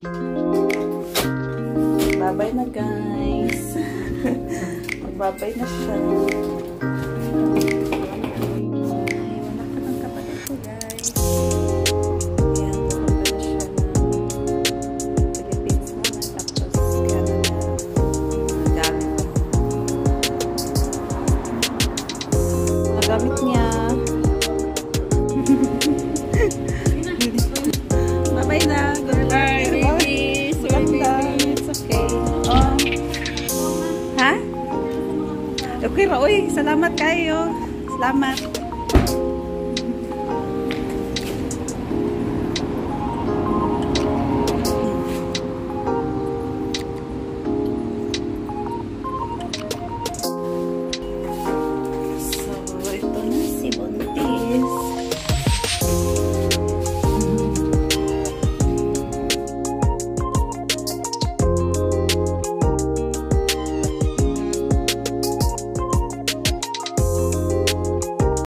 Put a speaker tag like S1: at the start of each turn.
S1: Bye-bye na guys. Magbabay na siya. Gamit niya. Bye-bye na.
S2: Goodbye, baby.
S1: It's okay. Oh. Ha? Okay, Raoy. Salamat kayo. Salamat.